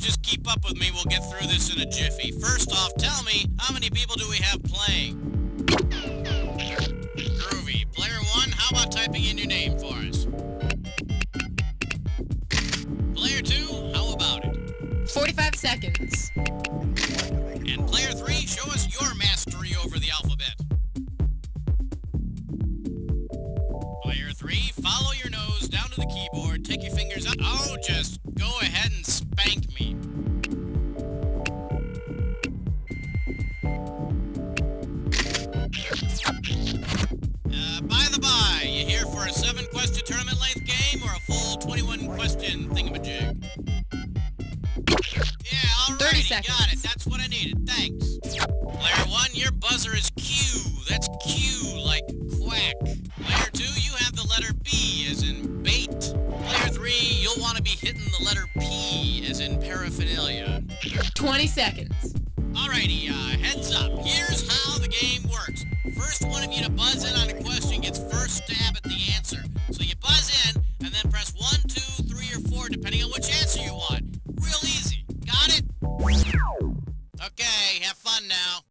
just keep up with me. We'll get through this in a jiffy. First off, tell me, how many people do we have playing? Groovy. Player 1, how about typing in your name for us? Player 2, how about it? 45 seconds. And player 3, show us your mastery over the alphabet. Player 3, follow your nose down to the keyboard, take your fingers up. Oh, just go ahead and spank me. By the by, you here for a 7-question tournament length game or a full 21-question thingamajig? Yeah, all right, 30 seconds. Got it. That's what I needed. Thanks. Player 1, your buzzer is Q. That's Q, like quack. Player 2, you have the letter B, as in bait. Player 3, you'll want to be hitting the letter P, as in paraphernalia. 20 seconds. Alrighty, heads up. Here's how the game works. First one of you to buzz in on a question gets first stab at the answer. So you buzz in, and then press 1, 2, 3, or 4, depending on which answer you want. Real easy. Got it? Okay, have fun now.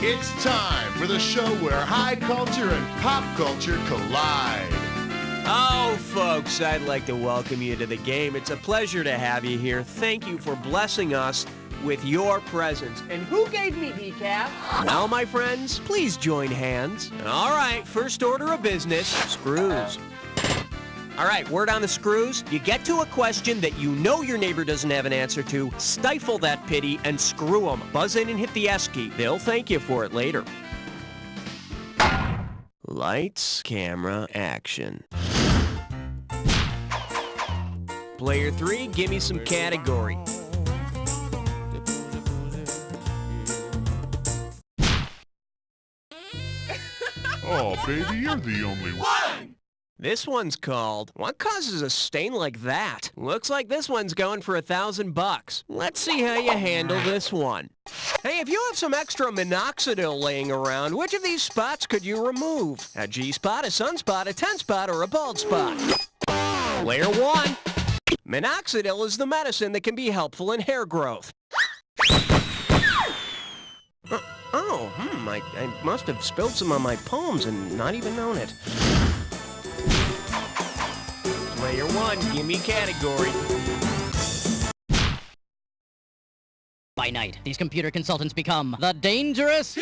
It's time for the show where high culture and pop culture collide. Oh, folks, I'd like to welcome you to the game. It's a pleasure to have you here. Thank you for blessing us with your presence. And who gave me decaf? Well, my friends, please join hands. All right, first order of business, screws. All right, word on the screws. You get to a question that you know your neighbor doesn't have an answer to, stifle that pity, and screw them. Buzz in and hit the S key. They'll thank you for it later. Lights, camera, action. Player 3, give me some category. Oh, baby, you're the only one. This one's called, What Causes a Stain Like That? Looks like this one's going for $1,000. Let's see how you handle this one. Hey, if you have some extra minoxidil laying around, which of these spots could you remove? A G-spot, a sunspot, a 10-spot, or a bald spot? Player 1. Minoxidil is the medicine that can be helpful in hair growth. I must have spilled some on my palms and not even known it. Player 1, give me category. By night, these computer consultants become the dangerous...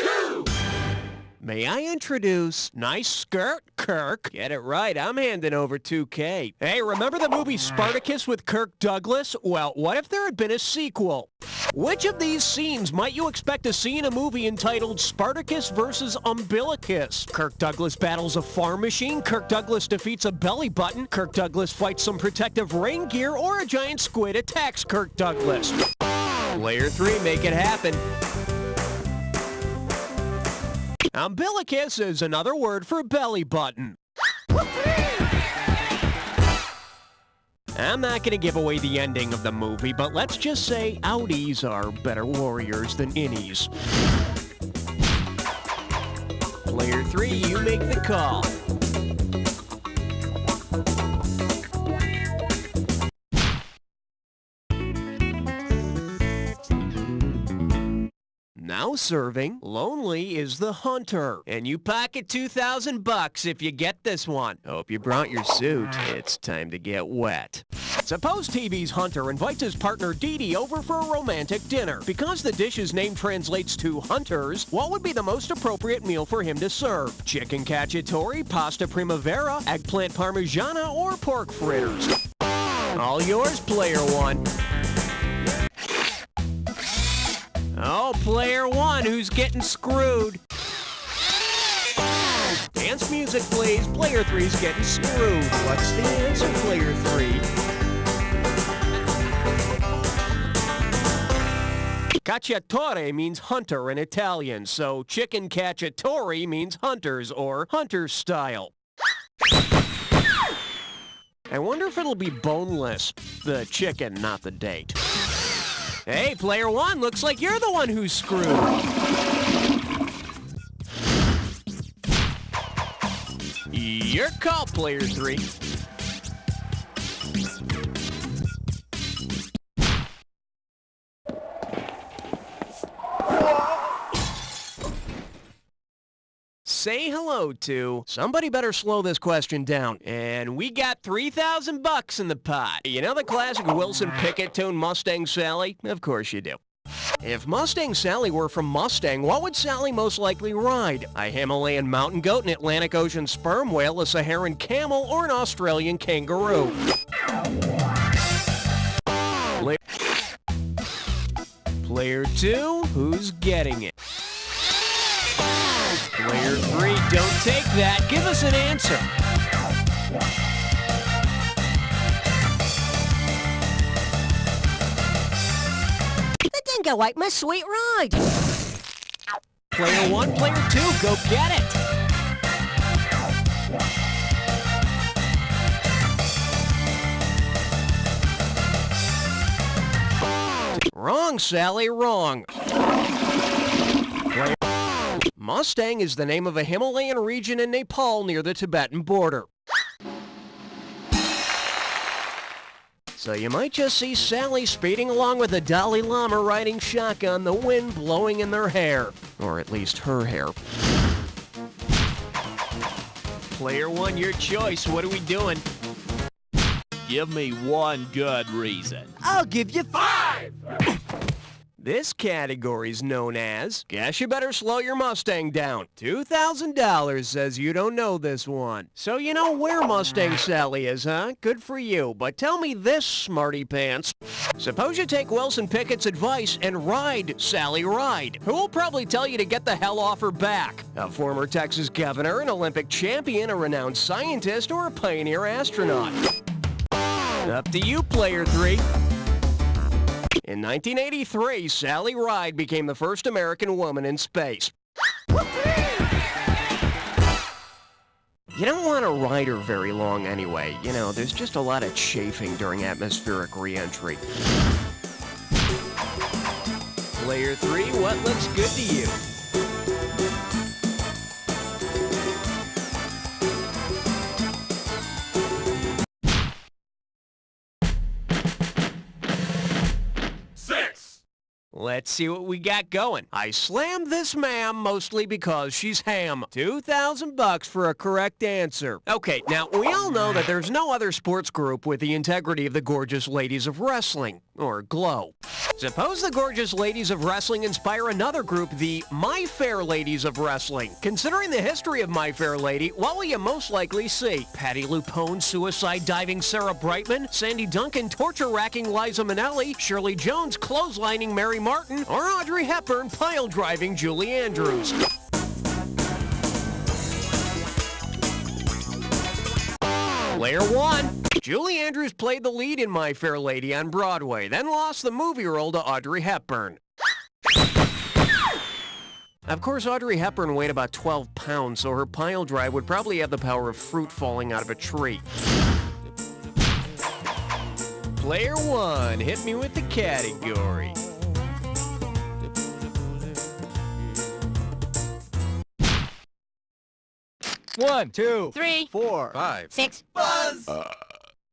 May I introduce Nice Skirt Kirk? Get it right, I'm handing over $2K. Hey, remember the movie Spartacus with Kirk Douglas? Well, what if there had been a sequel? Which of these scenes might you expect to see in a movie entitled Spartacus vs. Umbilicus? Kirk Douglas battles a farm machine, Kirk Douglas defeats a belly button, Kirk Douglas fights some protective rain gear, or a giant squid attacks Kirk Douglas. Player 3, make it happen. Umbilicus is another word for belly button. I'm not going to give away the ending of the movie, but let's just say outies are better warriors than innies. Player 3, you make the call. Now serving, Lonely is the hunter, and you pocket $2,000 if you get this one. Hope you brought your suit. It's time to get wet. Suppose TV's Hunter invites his partner Dee Dee over for a romantic dinner. Because the dish's name translates to hunters, what would be the most appropriate meal for him to serve? Chicken cacciatore, pasta primavera, eggplant parmigiana, or pork fritters? All yours, Player 1. Oh, Player 1, who's getting screwed? Dance music, please. Player 3's getting screwed. What's the answer, Player 3? Cacciatore means hunter in Italian, so chicken cacciatore means hunters or hunter style. I wonder if it'll be boneless. The chicken, not the date. Hey, player one, looks like you're the one who's screwed. Your call, player three. Say hello to, somebody better slow this question down. And we got 3,000 bucks in the pot. You know the classic Wilson Pickett tune Mustang Sally? Of course you do. If Mustang Sally were from Mustang, what would Sally most likely ride? A Himalayan mountain goat, an Atlantic Ocean sperm whale, a Saharan camel, or an Australian kangaroo? Player two, who's getting it? Player three, don't take that. Give us an answer. The dingo ate my sweet ride. Player one, player two, go get it. Wrong, Sally, wrong. Mustang is the name of a Himalayan region in Nepal near the Tibetan border. So you might just see Sally speeding along with the Dalai Lama riding shotgun, the wind blowing in their hair. Or at least her hair. Player one, your choice. What are we doing? Give me one good reason. I'll give you 5. This category's known as, guess you better slow your Mustang down. $2,000 says you don't know this one. So you know where Mustang Sally is, huh? Good for you. But tell me this, smarty pants. Suppose you take Wilson Pickett's advice and ride Sally Ride. Who will probably tell you to get the hell off her back? A former Texas governor, an Olympic champion, a renowned scientist, or a pioneer astronaut? Up to you, player three. In 1983, Sally Ride became the first American woman in space. You don't want to ride her very long anyway. You know, there's just a lot of chafing during atmospheric re-entry. Player three, what looks good to you? Let's see what we got going. I slammed this ma'am mostly because she's ham. $2,000 for a correct answer. Okay, now we all know that there's no other sports group with the integrity of the Gorgeous Ladies of Wrestling, or GLOW. Suppose the Gorgeous Ladies of Wrestling inspire another group, the My Fair Ladies of Wrestling. Considering the history of My Fair Lady, what will you most likely see? Patty Lupone, suicide-diving Sarah Brightman, Sandy Duncan, torture-racking Liza Minnelli, Shirley Jones, clotheslining Mary Martin, or Audrey Hepburn pile-driving Julie Andrews? Player one. Julie Andrews played the lead in My Fair Lady on Broadway, then lost the movie role to Audrey Hepburn. Of course, Audrey Hepburn weighed about 12 pounds, so her pile drive would probably have the power of fruit falling out of a tree. Player one, hit me with the category. One, two, 3, 4, 5. 6.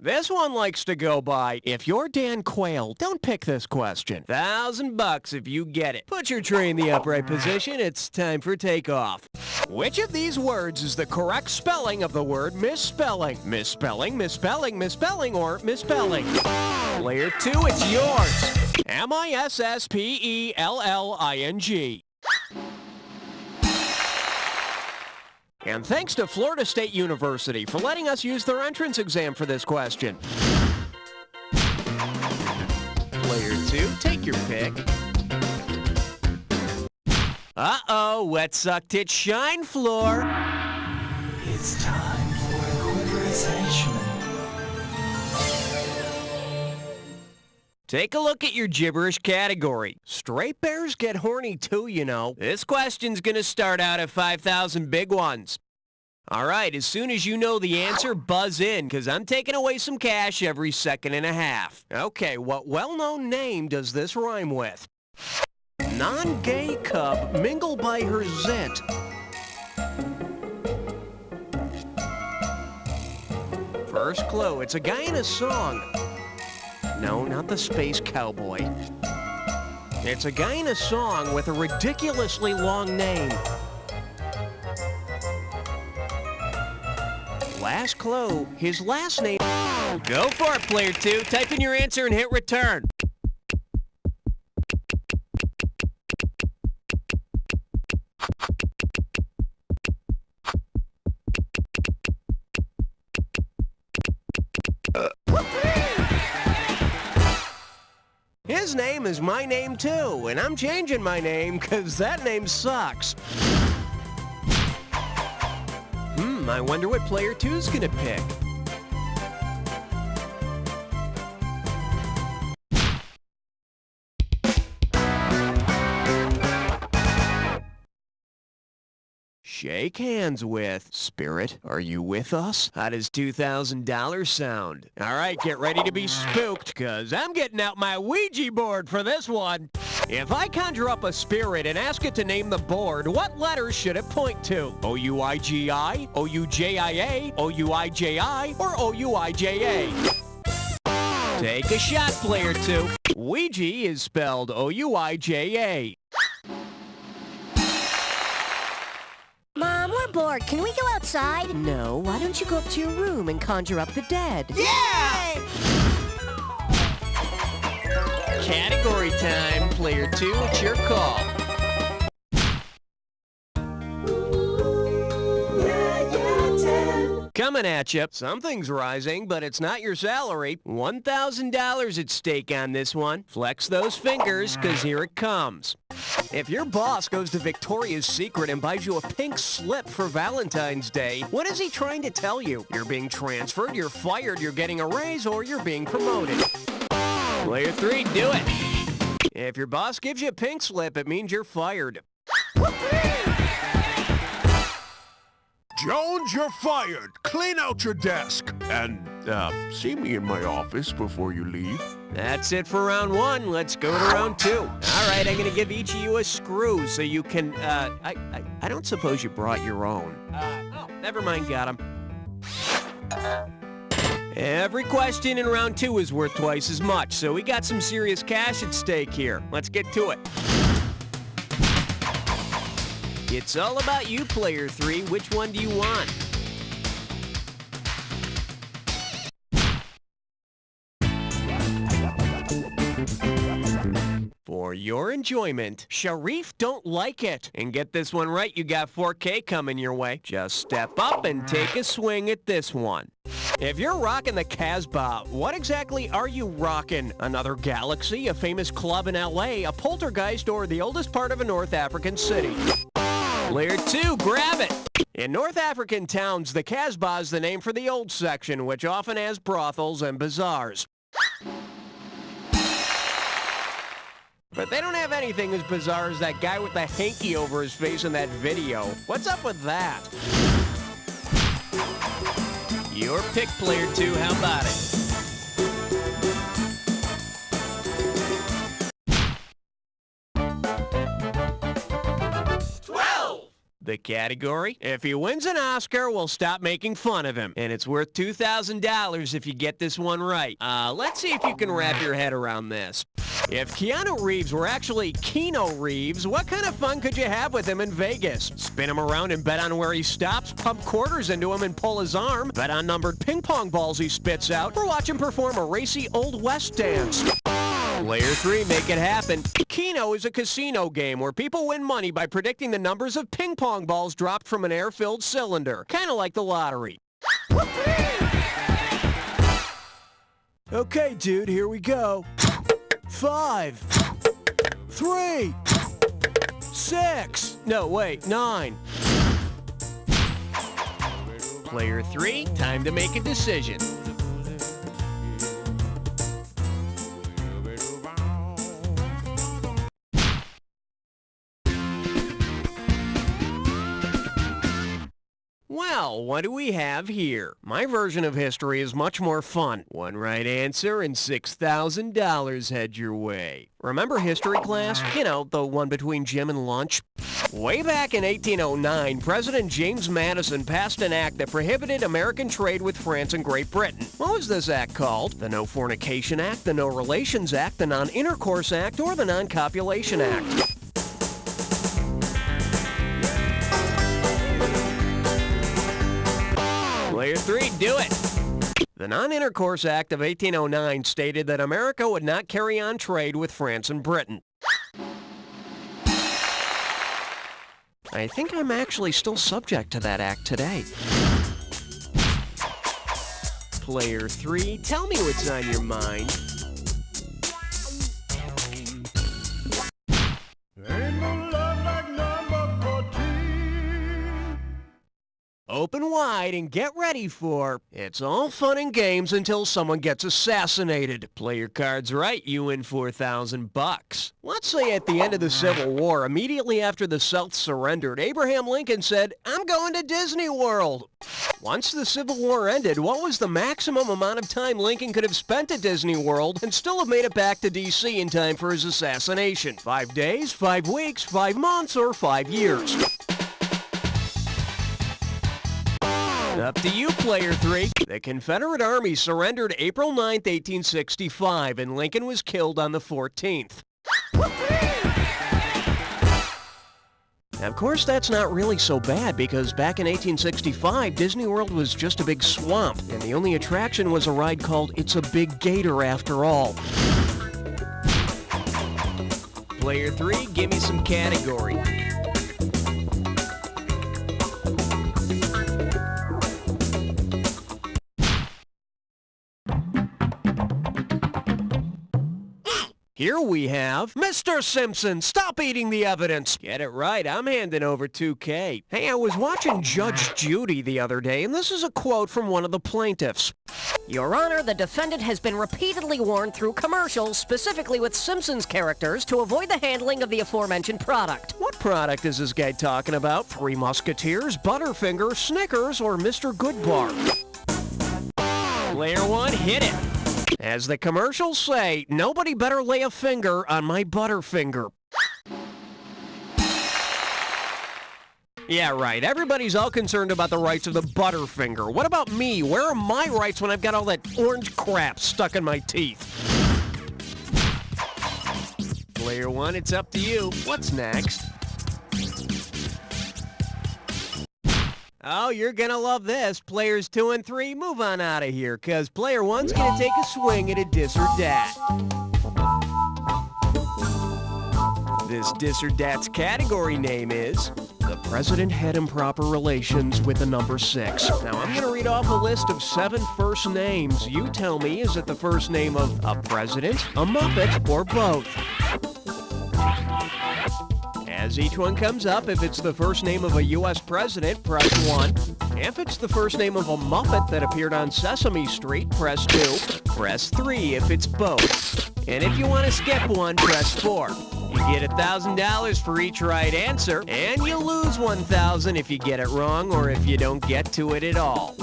This one likes to go by, if you're Dan Quayle, don't pick this question. $1,000 if you get it. Put your tray in the upright position, it's time for takeoff. Which of these words is the correct spelling of the word misspelling? Misspelling, misspelling, misspelling, or misspelling? Player two, it's yours. MISSPELLING. And thanks to Florida State University for letting us use their entrance exam for this question. Player two, take your pick. Uh-oh, wet suck tit shine floor. It's time for equalization. Take a look at your gibberish category. Straight bears get horny too, you know. This question's gonna start out at 5,000 big ones. All right, as soon as you know the answer, buzz in, because I'm taking away some cash every second and a half. Okay, what well-known name does this rhyme with? Non-gay cub mingle by her zit. First clue, it's a guy in a song. No, not the space cowboy. It's a guy in a song with a ridiculously long name. Last clue, his last name. Go for it, player 2. Type in your answer and hit return. His name is my name too, and I'm changing my name because that name sucks. I wonder what player 2's gonna pick. Shake hands with. Spirit, are you with us? How does $2,000 sound? All right, get ready to be spooked, because I'm getting out my Ouija board for this one. If I conjure up a spirit and ask it to name the board, what letters should it point to? O-U-I-G-I, O-U-J-I-A, O-U-I-J-I, or O-U-I-J-A? Take a shot, player 2. Ouija is spelled O-U-I-J-A. Mom, we're bored. Can we go outside? No, why don't you go up to your room and conjure up the dead? Yeah! Category time, player 2, it's your call. Coming at you. Something's rising, but it's not your salary. $1,000 at stake on this one. Flex those fingers, because here it comes. If your boss goes to Victoria's Secret and buys you a pink slip for Valentine's Day, what is he trying to tell you? You're being transferred, you're fired, you're getting a raise, or you're being promoted. Player 3, do it. If your boss gives you a pink slip, it means you're fired. Jones, you're fired. Clean out your desk. And, see me in my office before you leave. That's it for round 1. Let's go to round 2. All right, I'm gonna give each of you a screw so you can, I don't suppose you brought your own. Oh, never mind, got 'em. Every question in round 2 is worth twice as much, so we got some serious cash at stake here. Let's get to it. It's all about you, player 3. Which one do you want? For your enjoyment, Sharif don't like it. And get this one right, you got 4K coming your way. Just step up and take a swing at this one. If you're rocking the Casbah, what exactly are you rocking? Another galaxy, a famous club in LA, a poltergeist, or the oldest part of a North African city? Player 2, grab it! In North African towns, the Casbah is the name for the old section, which often has brothels and bazaars. But they don't have anything as bizarre as that guy with the hanky over his face in that video. What's up with that? Your pick, player 2. How about it? The category? If he wins an Oscar, we'll stop making fun of him. And it's worth $2,000 if you get this one right. Let's see if you can wrap your head around this. If Keanu Reeves were actually Keanu Reeves, what kind of fun could you have with him in Vegas? Spin him around and bet on where he stops, pump quarters into him and pull his arm, bet on numbered ping pong balls he spits out, or watch him perform a racy Old West dance. Player 3, make it happen. Keno is a casino game where people win money by predicting the numbers of ping pong balls dropped from an air-filled cylinder. Kind of like the lottery. Okay, dude, here we go. 5, 3, 6, no, wait, 9. Player 3, time to make a decision. Well, what do we have here? My version of history is much more fun. One right answer and $6,000 head your way. Remember history class? You know, the one between gym and lunch? Way back in 1809, President James Madison passed an act that prohibited American trade with France and Great Britain. What was this act called? The No Fornication Act, the No Relations Act, the Non-Intercourse Act, or the Non-Copulation Act? Player 3, do it! The Non-Intercourse Act of 1809 stated that America would not carry on trade with France and Britain. I think I'm actually still subject to that act today. Player 3, tell me what's on your mind. Open wide and get ready for It's All Fun and Games Until Someone Gets Assassinated. Play your cards right, you win $4,000. Let's say at the end of the Civil War, immediately after the South surrendered, Abraham Lincoln said, "I'm going to Disney World." Once the Civil War ended, what was the maximum amount of time Lincoln could have spent at Disney World and still have made it back to D.C. in time for his assassination? 5 days, 5 weeks, 5 months, or 5 years? Up to you, Player 3. The Confederate Army surrendered April 9th, 1865, and Lincoln was killed on the 14th. Of course, that's not really so bad, because back in 1865, Disney World was just a big swamp, and the only attraction was a ride called It's a Big Gator After All. Player 3, give me some category. Here we have Mr. Simpson, stop eating the evidence. Get it right, I'm handing over $2K. Hey, I was watching Judge Judy the other day, and this is a quote from one of the plaintiffs. Your Honor, the defendant has been repeatedly warned through commercials, specifically with Simpsons characters, to avoid the handling of the aforementioned product. What product is this guy talking about? Three Musketeers, Butterfinger, Snickers, or Mr. Goodbar? Player 1, hit it. As the commercials say, nobody better lay a finger on my Butterfinger. Yeah, right. Everybody's all concerned about the rights of the Butterfinger. What about me? Where are my rights when I've got all that orange crap stuck in my teeth? Player 1, it's up to you. What's next? Oh, you're gonna love this. Players 2 and 3, move on out of here, because Player 1's gonna take a swing at a dis or dat. This dis or dat's category name is The President Had Improper Relations with the Number 6. Now, I'm gonna read off a list of 7 first names. You tell me, is it the first name of a president, a Muppet, or both? As each one comes up, if it's the first name of a U.S. president, press 1. If it's the first name of a Muppet that appeared on Sesame Street, press 2. Press 3 if it's both. And if you want to skip one, press 4. You get $1,000 for each right answer, and you lose $1,000 if you get it wrong or if you don't get to it at all.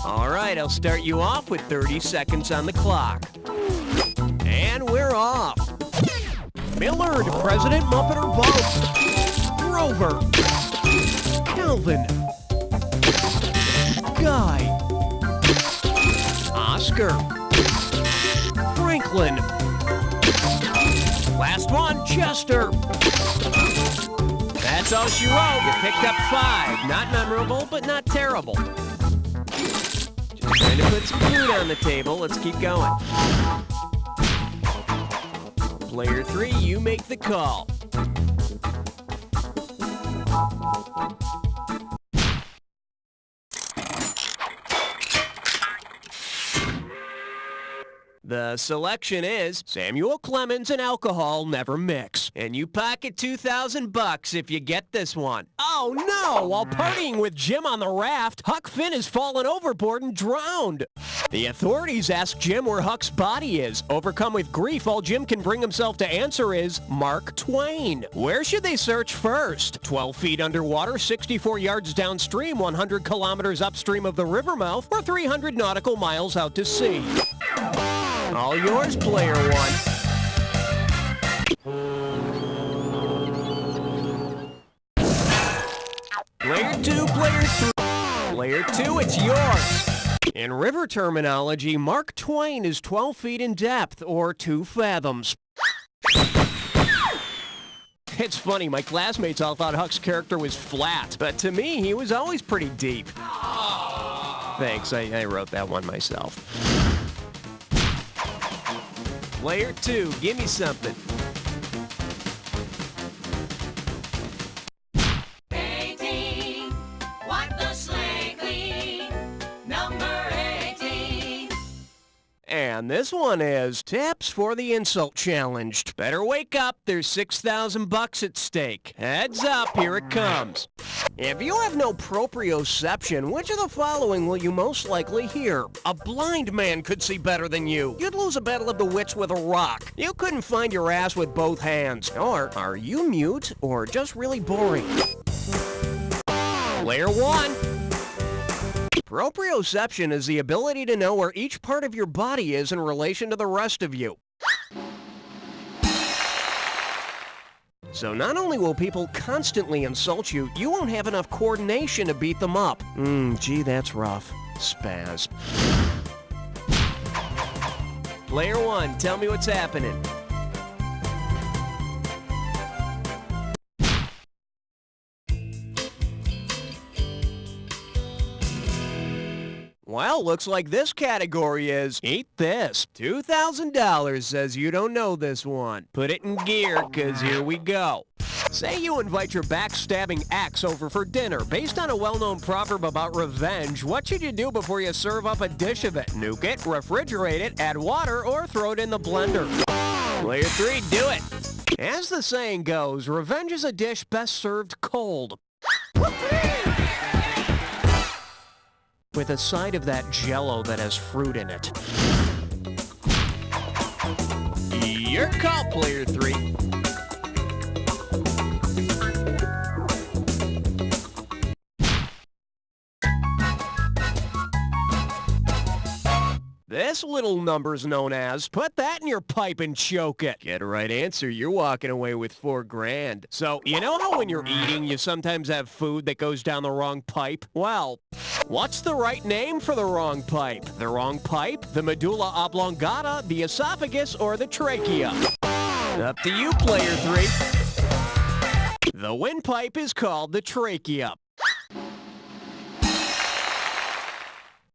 All right, I'll start you off with 30 seconds on the clock. And we're off. Millard, President, Muppet, or both? Grover. Calvin. Guy. Oscar. Franklin. Last one, Chester. That's all she wrote. You picked up 5. Not memorable, but not terrible. Just trying to put some food on the table. Let's keep going. Player 3, you make the call. The selection is Samuel Clemens and alcohol never mix. And you pocket $2,000 if you get this one. Oh no! While partying with Jim on the raft, Huck Finn has fallen overboard and drowned. The authorities ask Jim where Huck's body is. Overcome with grief, all Jim can bring himself to answer is Mark Twain. Where should they search first? 12 feet underwater, 64 yards downstream, 100 kilometers upstream of the river mouth, or 300 nautical miles out to sea? All yours, player one. Player two, player three. Player two, it's yours. In river terminology, Mark Twain is 12 feet in depth, or 2 fathoms. It's funny, my classmates all thought Huck's character was flat, but to me, he was always pretty deep. Thanks, I wrote that one myself. Player two, give me something. 18, wipe the slate clean. Number 18. And this one is tips for the insult challenged. Better wake up, there's $6,000 at stake. Heads up, here it comes. If you have no proprioception, which of the following will you most likely hear? A blind man could see better than you. You'd lose a battle of the wits with a rock. You couldn't find your ass with both hands. Or are you mute or just really boring? Player one. Proprioception is the ability to know where each part of your body is in relation to the rest of you. So not only will people constantly insult you, you won't have enough coordination to beat them up. Gee, that's rough. Spaz. Player one, tell me what's happening. Well, looks like this category is Eat This. $2,000 says you don't know this one. Put it in gear, 'cause here we go. Say you invite your backstabbing ex over for dinner. Based on a well-known proverb about revenge, what should you do before you serve up a dish of it? Nuke it, refrigerate it, add water, or throw it in the blender? Player three, do it. As the saying goes, revenge is a dish best served cold. With a side of that Jell-O that has fruit in it. Your call, player three. This little number's known as, put that in your pipe and choke it. Get a right answer, you're walking away with $4,000. So, you know how when you're eating, you sometimes have food that goes down the wrong pipe? Well, what's the right name for the wrong pipe? The wrong pipe, the medulla oblongata, the esophagus, or the trachea? Up to you, player three. The windpipe is called the trachea.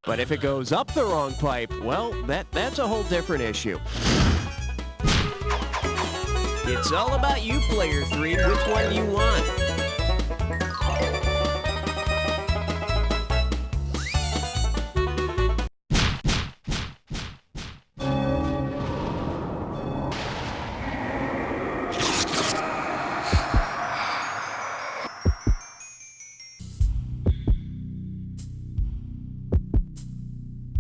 But if it goes up the wrong pipe, well, that's a whole different issue. It's all about you, player three. Which one do you want?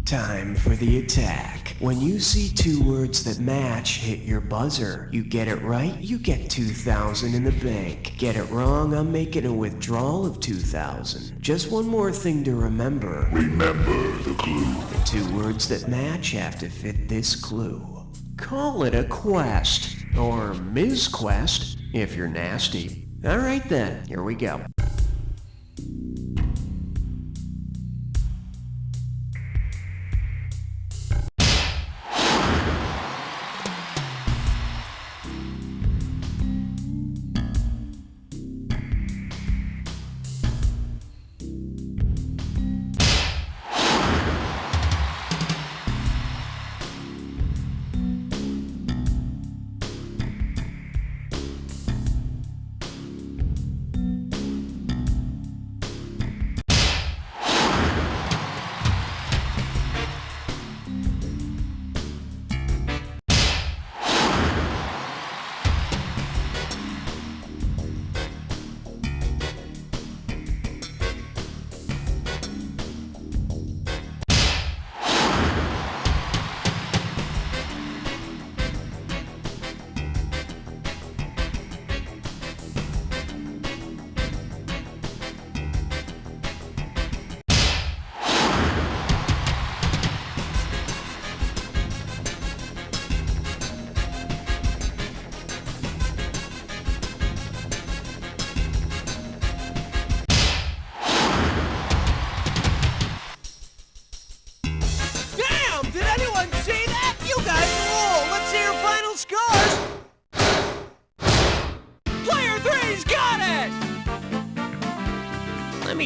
Time for the attack. When you see two words that match, hit your buzzer. You get it right, you get $2,000 in the bank. Get it wrong, I'm making a withdrawal of $2,000. Just one more thing to remember. Remember the clue. The two words that match have to fit this clue. Call it a quest. Or Ms. Quest, if you're nasty. Alright then, here we go.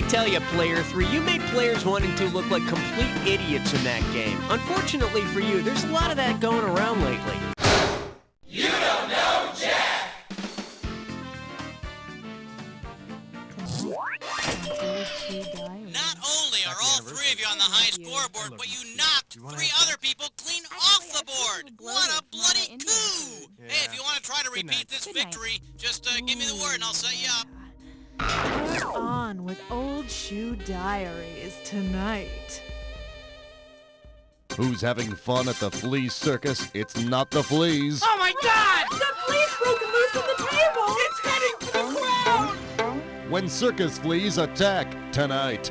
me tell you, Player 3, you made Players 1 and 2 look like complete idiots in that game. Unfortunately for you, there's a lot of that going around lately. You don't know Jack! Not only are all three of you on the high scoreboard, but you knocked three other people clean off the board! What a bloody coup! Hey, if you want to try to repeat this victory, just give me the word and I'll set you up. We're on with Old Shoe Diaries tonight. Who's having fun at the flea circus? It's not the fleas. Oh my God! The flea's broken loose from the table! It's heading for the ground! When circus fleas attack tonight.